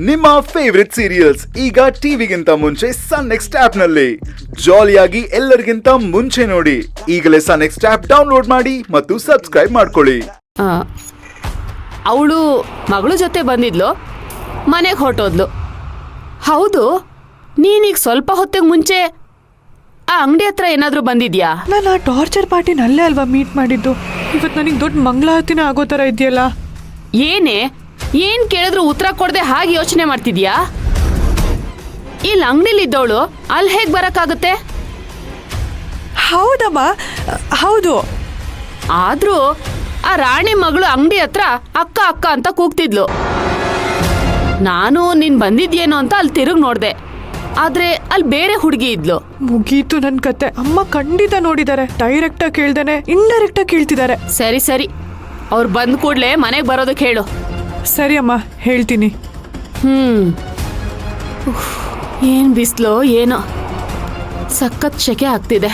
ನಿಮ್ಮ favourite serials ಈಗ ಟಿವಿಗಿಂತ ಮುಂಚೆ ಸನ್ ನೆಕ್ಸ್ಟ್ ಆಪ್ ನಲ್ಲಿ ಜಾಲಿಯಾಗಿ ಎಲ್ಲರಿಗಿಂತ ಮುಂಚೆ ನೋಡಿ. ಈಗಲೇ ಸನ್ ನೆಕ್ಸ್ಟ್ ಆಪ್ ಡೌನ್ಲೋಡ್ ಮಾಡಿ ಮತ್ತು ಸಬ್ಸ್ಕ್ರೈಬ್ ಮಾಡ್ಕೊಳ್ಳಿ. ಅವಳು ಮಗಳ ಜೊತೆ ಬಂದಿದ್ಲು, ಮನೆಗೆ ಹೊರಟೋದ್ಲು. ಹೌದು, ನೀನೀಗ ಸ್ವಲ್ಪ ಹೊತ್ತಿಗೆ ಮುಂಚೆ ಆ ಅಂಗಡಿ ಹತ್ರ ಏನಾದರೂ ಬಂದಿದ್ಯಾ? ನಾನು ಆ ಟಾರ್ಚರ್ ಪಾರ್ಟಿನಲ್ಲೇ ಅಲ್ವಾ ಮೀಟ್ ಮಾಡಿದ್ದು. ಇವತ್ತು ನನಗೆ ದೊಡ್ಡ ಮಂಗಳಾರತಿನೇ ಆಗೋ ಥರ ಇದೆಯಲ್ಲ. ಏನ್ ಕೇಳಿದ್ರು ಉತ್ತರ ಕೊಡದೆ ಹಾಗೆ ಯೋಚನೆ ಮಾಡ್ತಿದ್ಯಾ? ಇಲ್ಲಿ ಅಂಗಡಿಲಿದ್ದವಳು ಅಲ್ಲಿ ಹೇಗೆ ಬರಕ್ಕಾಗುತ್ತೆ? ಹೌದಮ್ಮ, ಹೌದು. ಆದ್ರೂ ಆ ರಾಣಿ ಮಗಳು ಅಂಗಡಿ ಹತ್ರ ಅಕ್ಕ ಅಕ್ಕ ಅಂತ ಕೂಗ್ತಿದ್ಲು. ನಾನು ನೀನ್ ಬಂದಿದ್ಯೇನೋ ಅಂತ ಅಲ್ಲಿ ತಿರುಗಿ ನೋಡ್ದೆ, ಆದ್ರೆ ಅಲ್ಲಿ ಬೇರೆ ಹುಡುಗಿ ಇದ್ಲು. ಮುಗೀತು ನನ್ ಕತೆ. ಅಮ್ಮ ಖಂಡಿತ ನೋಡಿದ್ದಾರೆ. ಡೈರೆಕ್ಟಾಗಿ ಕೇಳ್ದೇನೆ ಇಂಡೈರೆಕ್ಟಾಗಿ ಕೇಳ್ತಿದ್ದಾರೆ. ಸರಿ, ಅವ್ರು ಬಂದ ಕೂಡ್ಲೆ ಮನೆಗೆ ಬರೋದಕ್ಕೆ ಹೇಳು. ಸರಿ ಅಮ್ಮ, ಹೇಳ್ತೀನಿ. ಏನ್ ಬಿಸ್ಲೋ ಏನೋ, ಸಖತ್ ಶೆಕೆ ಆಗ್ತಿದೆ.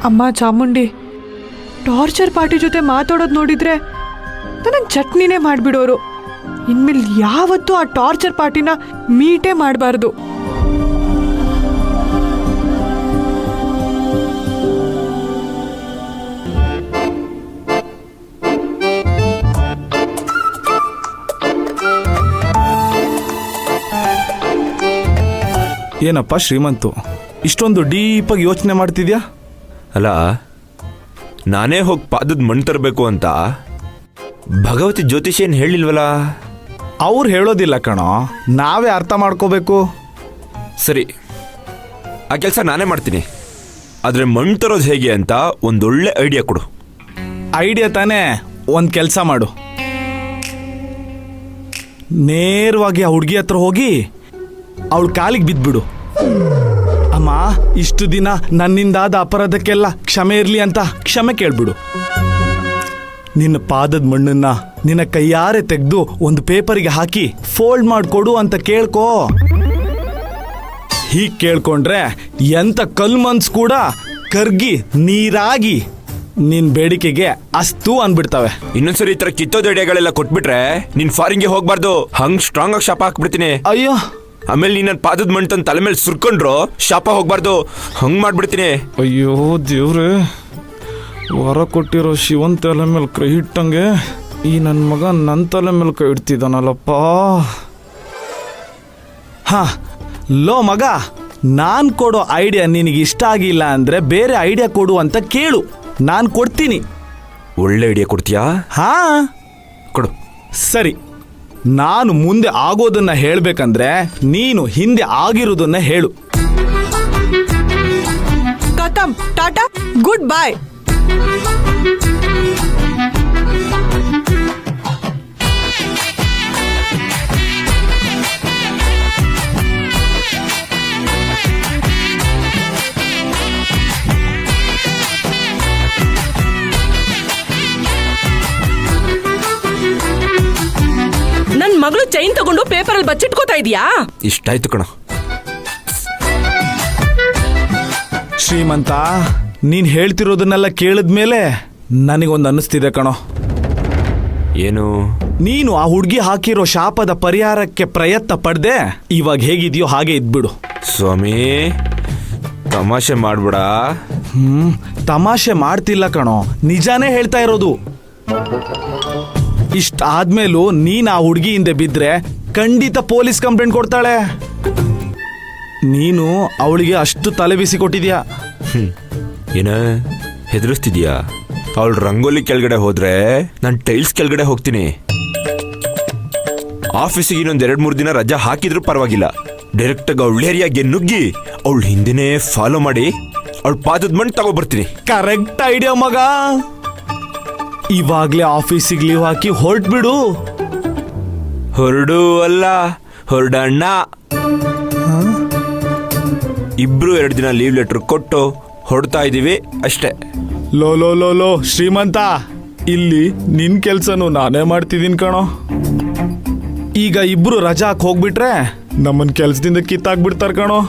ಅಮ್ಮ ಚಾಮುಂಡಿ, ಟಾರ್ಚರ್ ಪಾರ್ಟಿ ಜೊತೆ ಮಾತಾಡೋದು ನೋಡಿದ್ರೆ ನನಗೆ ಚಟ್ನಿನೇ ಮಾಡಿಬಿಡೋರು. ಇನ್ಮೇಲೆ ಯಾವತ್ತೂ ಆ ಟಾರ್ಚರ್ ಪಾರ್ಟಿನ ಮೀಟೇ ಮಾಡಬಾರ್ದು. ಏನಪ್ಪ ಶ್ರೀಮಂತು, ಇಷ್ಟೊಂದು ಡೀಪಾಗಿ ಯೋಚನೆ ಮಾಡ್ತಿದ್ಯಾ? ಅಲ್ಲ, ನಾನೇ ಹೋಗಿ ಪಾದದ ಮಣ್ಣು ತರಬೇಕು ಅಂತ ಭಗವತಿ ಜ್ಯೋತಿಷ್ ಏನು ಹೇಳಿಲ್ವಲ್ಲ? ಅವ್ರು ಹೇಳೋದಿಲ್ಲ ಕಣೋ, ನಾವೇ ಅರ್ಥ ಮಾಡ್ಕೋಬೇಕು. ಸರಿ, ಆ ಕೆಲಸ ನಾನೇ ಮಾಡ್ತೀನಿ. ಆದರೆ ಮಣ್ಣು ತರೋದು ಹೇಗೆ ಅಂತ ಒಂದೊಳ್ಳೆ ಐಡಿಯಾ ಕೊಡು. ಐಡಿಯಾ ತಾನೇ? ಒಂದು ಕೆಲಸ ಮಾಡು, ನೇರವಾಗಿ ಆ ಹುಡುಗಿ ಹತ್ರ ಹೋಗಿ ಅವಳ ಕಾಲಿಗೆ ಬಿದ್ದುಬಿಡು. ಅಮ್ಮ, ಇಷ್ಟು ದಿನ ನನ್ನಿಂದಾದ ಅಪರಾಧಕ್ಕೆಲ್ಲ ಕ್ಷಮೆ ಇರಲಿ ಅಂತ ಕ್ಷಮೆ ಕೇಳ್ಬಿಡು. ನಿನ್ನ ಪಾದದ ಮಣ್ಣನ್ನ ನಿನ್ನ ಕೈಯಾರೆ ತೆಗೆದು ಒಂದು ಪೇಪರಿಗೆ ಹಾಕಿ ಫೋಲ್ಡ್ ಮಾಡಿಕೊಡು ಅಂತ ಕೇಳ್ಕೋ. ಹೀಗೆ ಕೇಳ್ಕೊಂಡ್ರೆ ಎಂಥ ಕಲ್ಮನ್ಸ್ ಕೂಡ ಕರ್ಗಿ ನೀರಾಗಿ ನಿನ್ನ ಬೇಡಿಕೆಗೆ ಅಸ್ತು ಅಂದ್ಬಿಡ್ತವೆ. ಇನ್ನೊಂದ್ಸರಿ ಈ ಥರ ಕಿತ್ತೋದ ಐಡಿಯಾಗಳೆಲ್ಲ ಕೊಟ್ಬಿಟ್ರೆ ನೀನು ಫಾರಿಂಗೆ ಹೋಗ್ಬಾರ್ದು. ಹಂಗೆ ಸ್ಟ್ರಾಂಗ್ ಆಗಿ ಶಾಪ ಹಾಕ್ಬಿಡ್ತೀನಿ. ಅಯ್ಯೋ, ಆಮೇಲೆ ನೀನು ನನ್ನ ಪಾದದ ಮಣ್ಣು ತನ್ನ ತಲೆ ಮೇಲೆ ಸುರ್ಕೊಂಡ್ರು ಶಾಪ ಹೋಗ್ಬಾರ್ದು. ಹಂಗೆ ಮಾಡ್ಬಿಡ್ತೀನಿ. ಅಯ್ಯೋ ದೇವ್ರೆ, ವರ ಕೊಟ್ಟಿರೋ ಶಿವನ್ ತಲೆ ಮೇಲೆ ಕೈ ಇಟ್ಟಂಗೆ ಈ ನನ್ನ ಮಗ ನನ್ನ ತಲೆ ಮೇಲೆ ಕೈ ಇಡ್ತಿದ್ದಾನಲ್ಲಪ್ಪ. ಹಾ, ಲೋ ಮಗ, ನಾನು ಕೊಡೋ ಐಡಿಯಾ ನಿನಗೆ ಇಷ್ಟ ಆಗಿಲ್ಲ ಅಂದರೆ ಬೇರೆ ಐಡಿಯಾ ಕೊಡು ಅಂತ ಕೇಳು, ನಾನು ಕೊಡ್ತೀನಿ. ಒಳ್ಳೆ ಐಡಿಯಾ ಕೊಡ್ತೀಯಾ? ಹಾ, ಕೊಡು. ಸರಿ, ನಾನು ಮುಂದೆ ಆಗೋದನ್ನ ಹೇಳ್ಬೇಕಂದ್ರೆ ನೀನು ಹಿಂದೆ ಆಗಿರೋದನ್ನ ಹೇಳು. ಖತಮ್, ಟಾಟಾ, ಗುಡ್ ಬಾಯ್. ನನ್ ಮಗಳು ಚೈನ್ ತಗೊಂಡು ಪೇಪರಲ್ಲಿ ಬಚ್ಚಿಟ್ಕೋತಾ ಇದೀಯಾ? ಇಷ್ಟಾಯ್ತು ಕಣ. ಶ್ರೀಮಂತ, ನೀನು ಹೇಳ್ತಿರೋದನ್ನೆಲ್ಲ ಕೇಳಿದ್ಮೇಲೆ ನನಗೊಂದು ಅನ್ನಿಸ್ತಿದೆ ಕಣೋ. ಏನು? ನೀನು ಆ ಹುಡುಗಿ ಹಾಕಿರೋ ಶಾಪದ ಪರಿಹಾರಕ್ಕೆ ಪ್ರಯತ್ನ ಪಡ್ದೆ ಇವಾಗ ಹೇಗಿದೆಯೋ ಹಾಗೆ ಇದ್ಬಿಡು. ಸ್ವಾಮಿ, ತಮಾಷೆ ಮಾಡ್ಬೇಡ. ತಮಾಷೆ ಮಾಡ್ತಿಲ್ಲ ಕಣೋ, ನಿಜಾನೇ ಹೇಳ್ತಾ ಇರೋದು. ಇಷ್ಟಾದ್ಮೇಲೂ ನೀನು ಆ ಹುಡುಗಿ ಹಿಂದೆ ಬಿದ್ದರೆ ಖಂಡಿತ ಪೊಲೀಸ್ ಕಂಪ್ಲೇಂಟ್ ಕೊಡ್ತಾಳೆ. ನೀನು ಅವಳಿಗೆ ಅಷ್ಟು ತಲೆ ಬಿಸಿ ಕೊಟ್ಟಿದ್ಯಾ. ಏನ ಹೆದರಿಸ್ತಿದ್ಯಾ? ಅವಳು ರಂಗೋಲಿ ಕೆಳಗಡೆ ಹೋದ್ರೆ ನಾನು ಟೈಲ್ಸ್ ಕೆಳಗಡೆ ಹೋಗ್ತೀನಿ. ಆಫೀಸಿಗೆ ಇನ್ನೊಂದು 2-3 ದಿನ ರಜಾ ಹಾಕಿದ್ರು ಪರವಾಗಿಲ್ಲ, ಡೈರೆಕ್ಟಾಗಿ ಅವಳ ಏರಿಯಾಗೆ ನುಗ್ಗಿ ಅವಳು ಹಿಂದೆನೇ ಫಾಲೋ ಮಾಡಿ ಅವಳ ಪಾದದ ಮಣ್ಣು ತಗೋಬರ್ತೀನಿ. ಕರೆಕ್ಟ್ ಐಡಿಯಾ ಮಗ. ಇವಾಗ್ಲೇ ಆಫೀಸಿಗೆ ಲೀವ್ ಹಾಕಿ ಹೊರಟ್ಬಿಡು. ಹೊರಡು ಅಲ್ಲ, ಹೊರಡಣ್ಣ. ಇಬ್ರು 2 ದಿನ ಲೀವ್ ಲೆಟರ್ ಕೊಟ್ಟು ಹೊರಡ್ತಾ ಇದೀವಿ ಅಷ್ಟೇ. ಲೋ ಶ್ರೀಮಂತ, ಇಲ್ಲಿ ನಿನ್ ಕೆಲ್ಸನೂ ನಾನೇ ಮಾಡ್ತಿದ್ದೀನಿ ಕಣೋ. ಈಗ ಇಬ್ರು ರಜಾಕ್ ಹೋಗ್ಬಿಟ್ರೆ ನಮ್ಮನ್ ಕೆಲ್ಸದಿಂದ ಕಿತ್ತಾಕ್ಬಿಡ್ತಾರ ಕಣೋ.